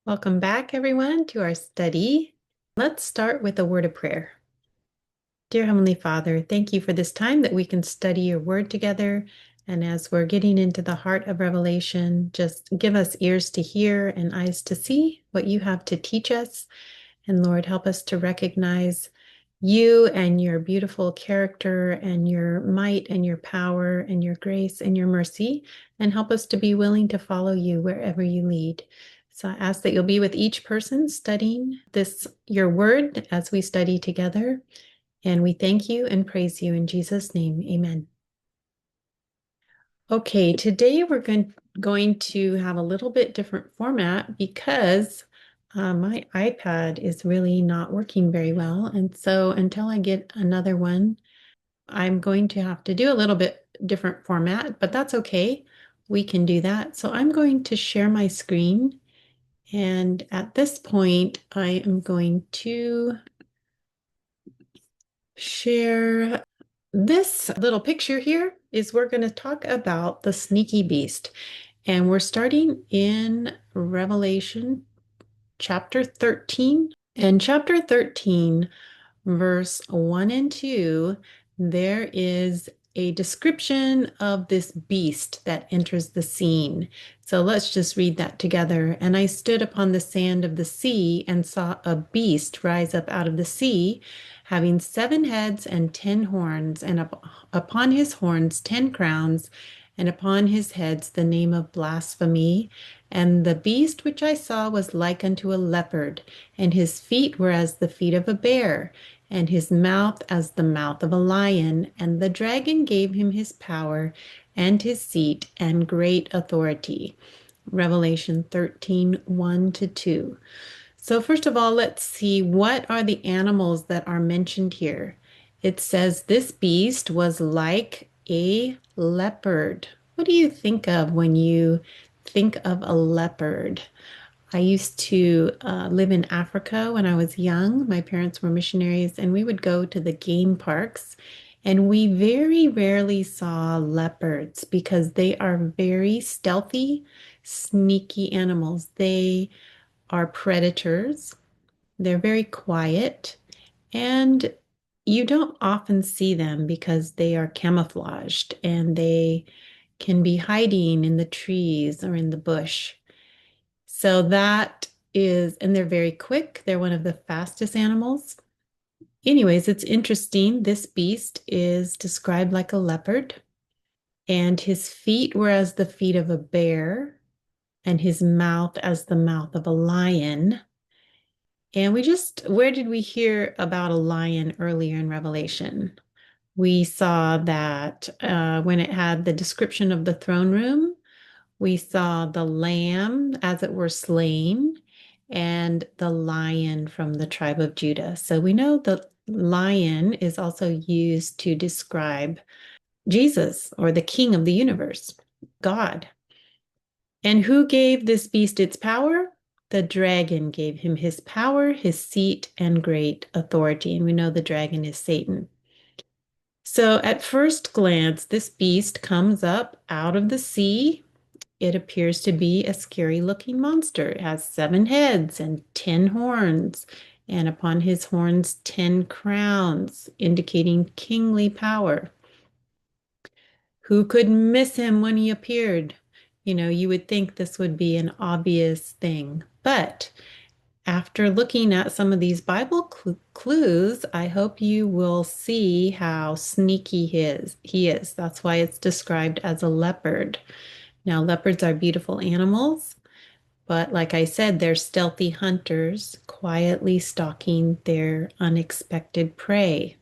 Welcome back, everyone, to our study. Let's start with a word of prayer. Dear Heavenly Father, thank you for this time that we can study your word together. And as we're getting into the heart of Revelation, just give us ears to hear and eyes to see what you have to teach us. And Lord, help us to recognize you and your beautiful character and your might and your power and your grace and your mercy, and help us to be willing to follow you wherever you lead. So I ask that you'll be with each person studying your word, as we study together. And we thank you and praise you in Jesus' name. Amen. Okay, today we're going to have a little bit different format because my iPad is really not working very well. And so until I get another one, I'm going to have to do a little bit different format, but that's okay. We can do that. So I'm going to share my screen. And at this point, I am going to share this little picture here. We're going to talk about the sneaky beast. And we're starting in Revelation chapter 13. In chapter 13, verse 1 and 2, there is a description of this beast that enters the scene. So let's just read that together. And I stood upon the sand of the sea and saw a beast rise up out of the sea, having 7 heads and 10 horns, and upon his horns 10 crowns, and upon his heads the name of blasphemy. And the beast which I saw was like unto a leopard, and his feet were as the feet of a bear, and his mouth as the mouth of a lion. And the dragon gave him his power and his seat and great authority. Revelation 13, 1 to 2. So first of all, let's see, what are the animals that are mentioned here? It says this beast was like a leopard. What do you think of when you think of a leopard? I used to live in Africa when I was young. My parents were missionaries, and we would go to the game parks, and we very rarely saw leopards because they are very stealthy, sneaky animals. They are predators. They're very quiet, and you don't often see them because they are camouflaged and they can be hiding in the trees or in the bush. So that is, and they're very quick. They're one of the fastest animals. Anyways, it's interesting. This beast is described like a leopard, and his feet were as the feet of a bear, and his mouth as the mouth of a lion. And where did we hear about a lion earlier in Revelation? We saw that when it had the description of the throne room, we saw the lamb, as it were, slain, and the lion from the tribe of Judah. So we know the lion is also used to describe Jesus, or the king of the universe, God. And who gave this beast its power? The dragon gave him his power, his seat, and great authority. And we know the dragon is Satan. So at first glance, this beast comes up out of the sea. It appears to be a scary looking monster. It has 7 heads and 10 horns, and upon his horns 10 crowns, indicating kingly power. Who could miss him when he appeared? You would think this would be an obvious thing. But after looking at some of these Bible clues, I hope you will see how sneaky he is. That's why it's described as a leopard. Now, leopards are beautiful animals, but like I said, they're stealthy hunters, quietly stalking their unexpected prey.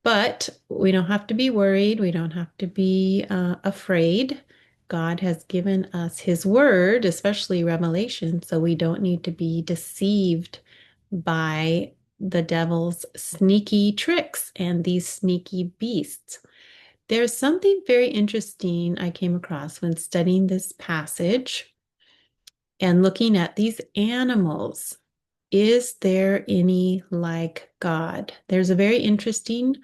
But we don't have to be worried. We don't have to be afraid. God has given us His word, especially Revelation, so we don't need to be deceived by the devil's sneaky tricks and these sneaky beasts. There's something very interesting I came across when studying this passage and looking at these animals. Is there any like God? There's a very interesting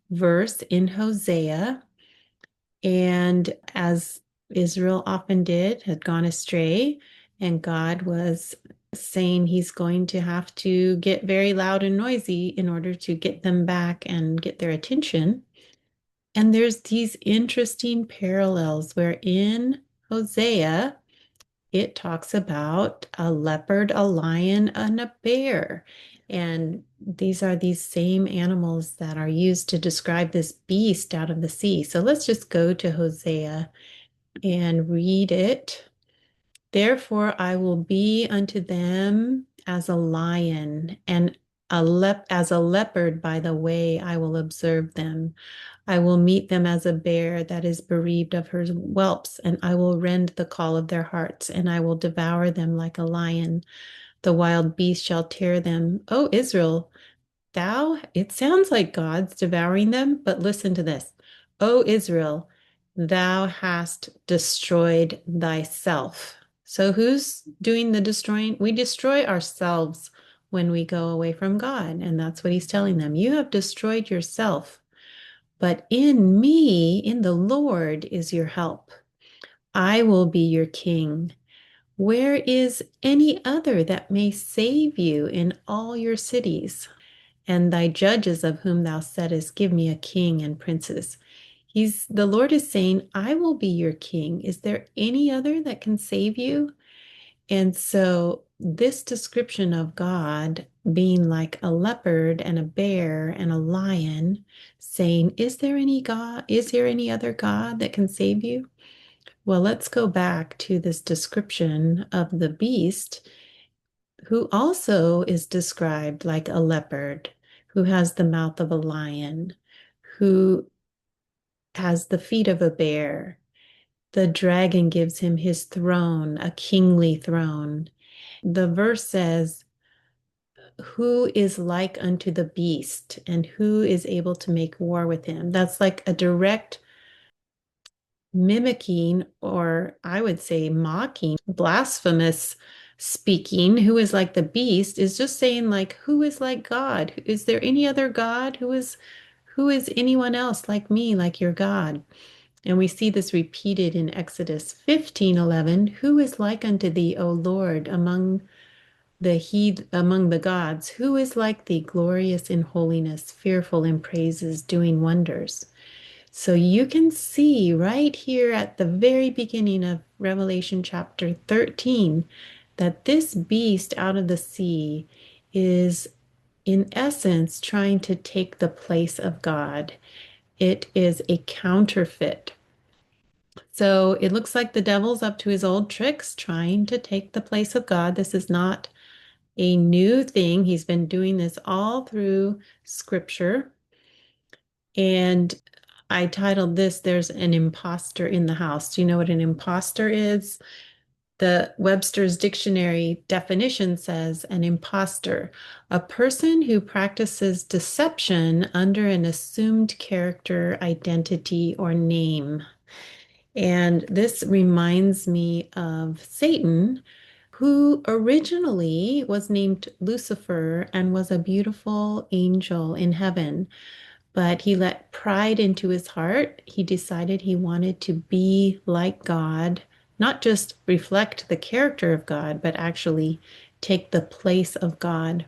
verse in Hosea, and as Israel often did, had gone astray, And God was saying he's going to have to get very loud and noisy in order to get them back and get their attention. And there's these interesting parallels where in Hosea, it talks about a leopard, a lion, and a bear. And these are these same animals that are used to describe this beast out of the sea. So let's just go to Hosea and read it. Therefore, I will be unto them as a lion, and as a leopard by the way I will observe them. I will meet them as a bear that is bereaved of her whelps, and I will rend the call of their hearts, and I will devour them like a lion. The wild beast shall tear them. O Israel, it sounds like God's devouring them, but listen to this. O Israel, thou hast destroyed thyself. So who's doing the destroying? We destroy ourselves when we go away from God. And that's what he's telling them. You have destroyed yourself, but in me, in the Lord, is your help. I will be your king. Where is any other that may save you in all your cities? And thy judges of whom thou saidst, give me a king and princes. The Lord is saying, I will be your king. Is there any other that can save you? And so this description of God being like a leopard and a bear and a lion, saying, is there any God? Is there any other God that can save you? Well, let's go back to this description of the beast, who also is described like a leopard, who has the mouth of a lion, who has the feet of a bear. The dragon gives him his throne, a kingly throne. The verse says, who is like unto the beast, and who is able to make war with him? That's like a direct mimicking, or I would say mocking, blasphemous speaking. Who is like the beast is just saying, like, who is like God? Is there any other God? Who is anyone else like me, like your God? And we see this repeated in Exodus 15:11. Who is like unto thee, O Lord, among the gods? Who is like thee, glorious in holiness, fearful in praises, doing wonders? So you can see right here at the very beginning of Revelation chapter 13 that this beast out of the sea is, in essence, trying to take the place of God. It is a counterfeit. So it looks like the devil's up to his old tricks, trying to take the place of God. This is not a new thing. He's been doing this all through scripture. And I titled this, There's an Imposter in the House. Do you know what an imposter is? The Webster's Dictionary definition says an imposter, a person who practices deception under an assumed character, identity, or name. And this reminds me of Satan, who originally was named Lucifer and was a beautiful angel in heaven. But he let pride into his heart. He decided he wanted to be like God, not just reflect the character of God, but actually take the place of God.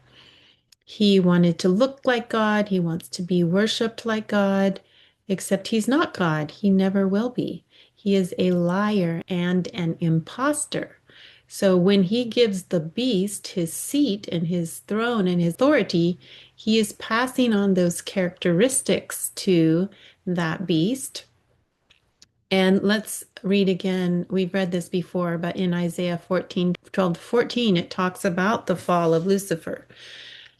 He wanted to look like God. He wants to be worshiped like God, except he's not God. He never will be. He is a liar and an imposter. So when he gives the beast his seat and his throne and his authority, he is passing on those characteristics to that beast. And let's read again. We've read this before, but in Isaiah 14:12-14, it talks about the fall of Lucifer.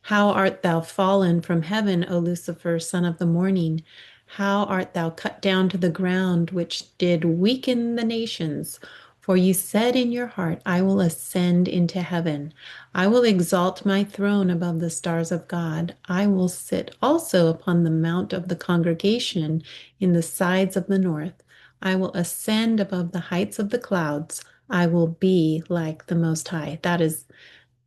How art thou fallen from heaven, O Lucifer, son of the morning? How art thou cut down to the ground, which did weaken the nations? For you said in your heart, I will ascend into heaven. I will exalt my throne above the stars of God. I will sit also upon the mount of the congregation in the sides of the north. I will ascend above the heights of the clouds. I will be like the Most High. That is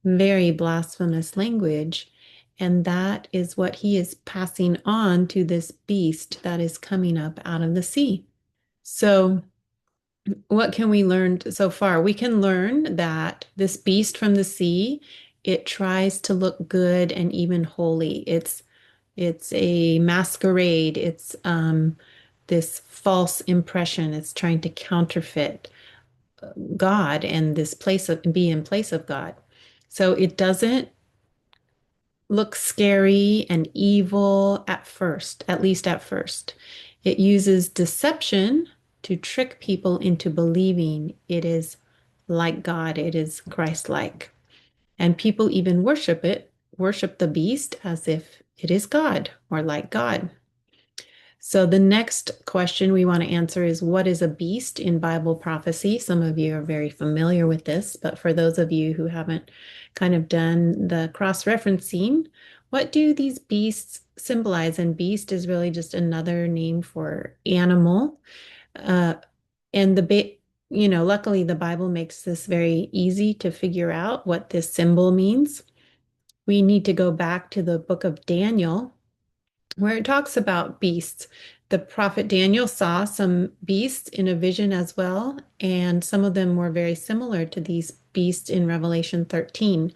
very blasphemous language. And that is what he is passing on to this beast that is coming up out of the sea. So What can we learn so far? We can learn that this beast from the sea, it tries to look good and even holy. It's a masquerade. It's this false impression. It's trying to counterfeit God and this place of be in place of God. So it doesn't look scary and evil at first, at least at first. It uses deception to trick people into believing it is like God, it is Christ-like. And people even worship it, worship the beast as if it is God or like God. So the next question we want to answer is what is a beast in Bible prophecy? Some of you are very familiar with this, but for those of you who haven't kind of done the cross-referencing, what do these beasts symbolize? And beast is really just another name for animal. Uh, and luckily the Bible makes this very easy to figure out what this symbol means. We need to go back to the book of Daniel where it talks about beasts. The prophet Daniel saw some beasts in a vision as well, and some of them were very similar to these beasts in Revelation 13.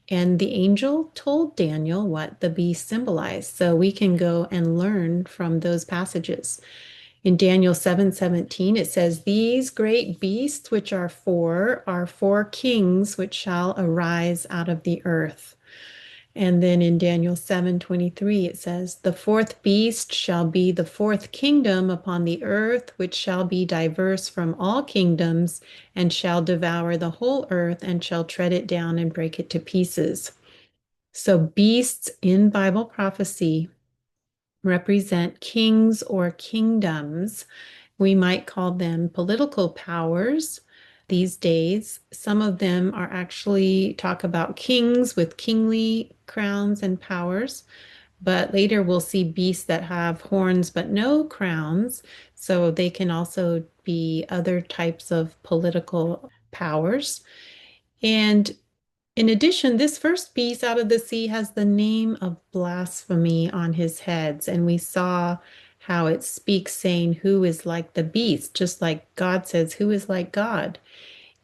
And the angel told Daniel what the beast symbolized. So we can go and learn from those passages. In Daniel 7:17, it says, These great beasts which are four kings which shall arise out of the earth. And then in Daniel 7:23, it says, The fourth beast shall be the fourth kingdom upon the earth, which shall be diverse from all kingdoms, and shall devour the whole earth, and shall tread it down and break it to pieces. So beasts in Bible prophecy represent kings or kingdoms. We might call them political powers these days. Some of them are actually talk about kings with kingly crowns and powers, but later we'll see beasts that have horns but no crowns. So they can also be other types of political powers. And in addition, this first beast out of the sea has the name of blasphemy on his heads. And we saw how it speaks, saying, Who is like the beast? Just like God says, Who is like God?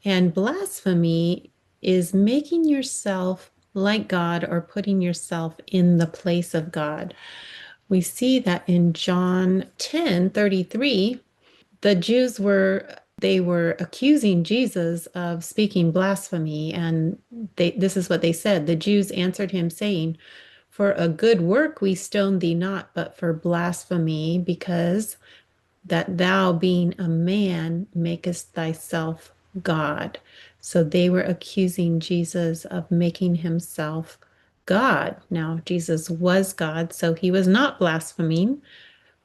And blasphemy is making yourself like God or putting yourself in the place of God. We see that in John 10:33 the Jews were accusing Jesus of speaking blasphemy, and this is what they said. The Jews answered him, saying, For a good work we stone thee not, but for blasphemy, because that thou, being a man, makest thyself God. So they were accusing Jesus of making himself God. Now, Jesus was God, so he was not blaspheming,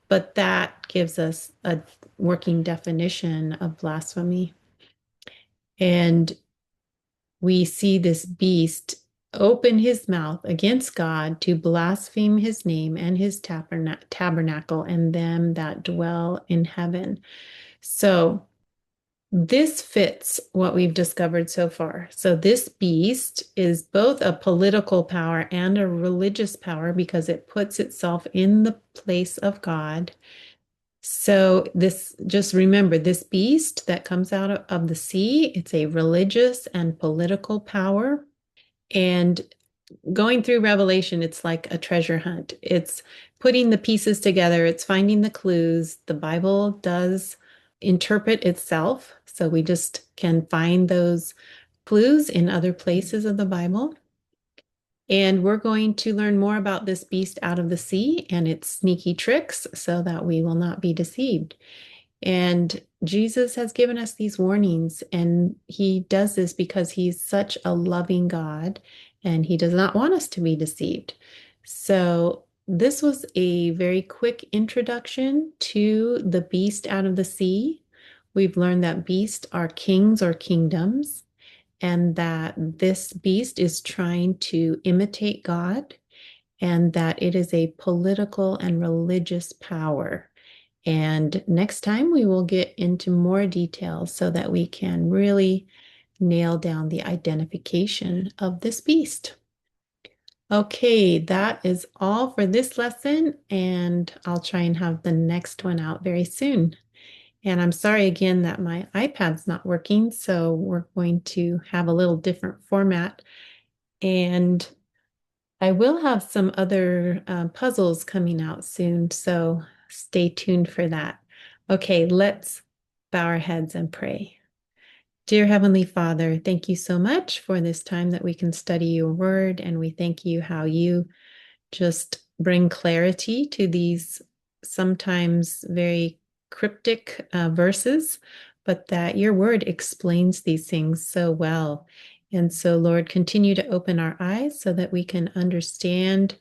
but that gives us a working definition of blasphemy. And we see this beast open his mouth against God to blaspheme his name and his tabernacle and them that dwell in heaven. So this fits what we've discovered so far. So this beast is both a political power and a religious power because it puts itself in the place of God. So this, just remember, this beast that comes out of the sea, it's a religious and political power. And going through Revelation, it's like a treasure hunt. It's putting the pieces together, it's finding the clues. The Bible does interpret itself, so we just can find those clues in other places of the Bible. And we're going to learn more about this beast out of the sea and its sneaky tricks so that we will not be deceived. And Jesus has given us these warnings, and he does this because he's such a loving God and he does not want us to be deceived. So, this was a very quick introduction to the beast out of the sea. We've learned that beasts are kings or kingdoms, and that this beast is trying to imitate God, and that it is a political and religious power. And next time we will get into more details so that we can really nail down the identification of this beast. Okay, that is all for this lesson, and I'll try and have the next one out very soon. And I'm sorry again that my iPad's not working, so we're going to have a little different format. And I will have some other puzzles coming out soon, so stay tuned for that. Okay, let's bow our heads and pray. Dear Heavenly Father, thank you so much for this time that we can study your word, and we thank you how you just bring clarity to these sometimes very cryptic verses, but that your word explains these things so well. And so, Lord, continue to open our eyes so that we can understand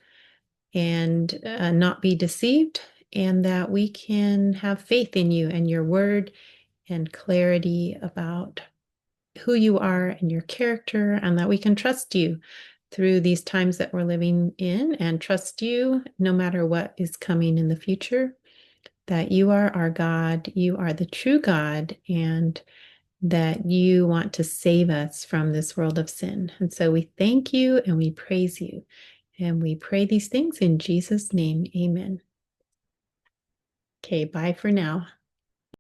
and not be deceived, and that we can have faith in you and your word and clarity about who you are and your character, and that we can trust you through these times that we're living in and trust you no matter what is coming in the future, that you are our God, you are the true God, and that you want to save us from this world of sin. And so we thank you and we praise you. And we pray these things in Jesus' name. Amen. Okay, bye for now.